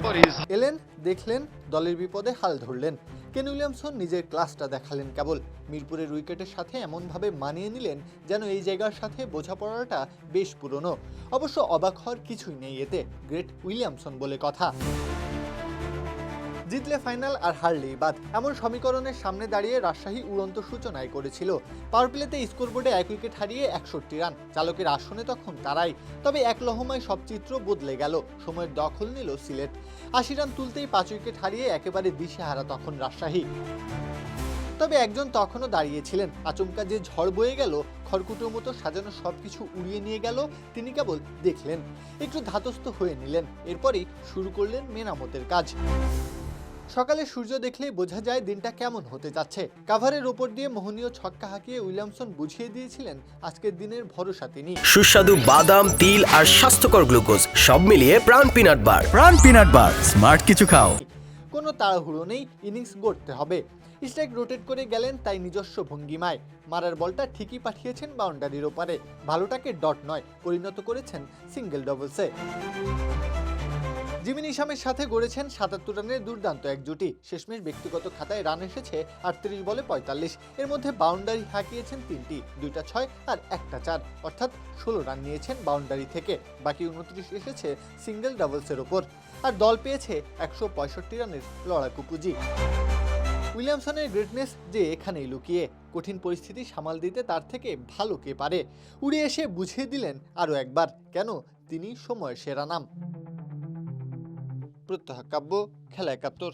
এলেন, দেখলেন, দলের বিপদে হাল ধরলেন। কেন উইলিয়ামসন নিজের ক্লাসটা দেখালেন কেবল। মিরপুরের উইকেটের সাথে এমনভাবে মানিয়ে নিলেন যেন এই জায়গার সাথে বোঝাপড়াটা বেশ পুরনো। অবশ্য অবাক হওয়ার কিছুই নেই এতে, গ্রেট উইলিয়ামসন বলে কথা। জিতলে ফাইনাল আর হারলেই বাদ, এমন সমীকরণের সামনে দাঁড়িয়ে রাজশাহী উড়ন্ত সূচনায় করেছিল। পাওয়ার প্লেতে স্কোরবোর্ডে 1 উইকেট হারিয়ে 61 রান, চালকের আসনে তখন তারাই। তবে এক লহমায় সব চিত্র বদলে গেল, সময়ের দখল নিল সিলেট। 80 রান তুলতেই 5 উইকেট হারিয়ে একেবারে দিশেহারা তখন রাজশাহী। তবে একজন তখনও দাঁড়িয়েছিলেন, আচমকা যে ঝড় বয়ে গেল, খড়কুটোর মতো সাজানো সবকিছু উড়িয়ে নিয়ে গেল, তিনি কেবল দেখলেন, একটু ধাতস্থ হয়ে নিলেন, এরপরই শুরু করলেন মেরামতের কাজ। সকালে সূর্য দেখলেই বোঝা যায় দিনটা কেমন হতে যাচ্ছে। কাভারের ওপর দিয়ে মোহনীয় ছক্কা হাঁকিয়ে উইলিয়ামসন বুঝিয়ে দিয়েছিলেন আজকের দিনের ভরসা তিনি। সুস্বাদু বাদাম, তিল আর স্বাস্থ্যকর গ্লুকোজ সব মিলিয়ে প্রাণ পিনাট বার। প্রাণ পিনাট বার, স্মার্ট কিছু খাও। কোনো তাড়াহুড়ো নেই, ইনিংস গড়তে হবে। স্ট্রাইক রোটেট করে গেলেন তাই নিজস্ব ভঙ্গিমায়। মারার বলটা ঠিকই পাঠিয়েছেন বাউন্ডারির ওপারে, ভালোটাকে ডট নয় পরিণত করেছেন সিঙ্গেল ডবলসে। জিমি নিশামের সাথে গড়েছেন 77 রানের দুর্দান্ত এক জুটি। শেষমেশ ব্যক্তিগত খাতায় রান এসেছে 38 বলে 45। এর মধ্যে বাউন্ডারি হাঁকিয়েছেন 3টি, 2টা 6 আর 1টা 4, অর্থাৎ 16 রান নিয়েছেন বাউন্ডারি থেকে। বাকি 29 এসেছে সিঙ্গেল ডাবলসের ওপর। আর দল পেয়েছে 165 রানের লড়াকু পুঁজি। উইলিয়ামসনের গ্রেটনেস যে এখানেই লুকিয়ে। কঠিন পরিস্থিতি সামাল দিতে তার থেকে ভালো কে পারে। উড়ে এসে বুঝিয়ে দিলেন আরও একবার কেন তিনি সময়ের সেরা নাম। প্রত্যহ কাব্য, খেলা 71।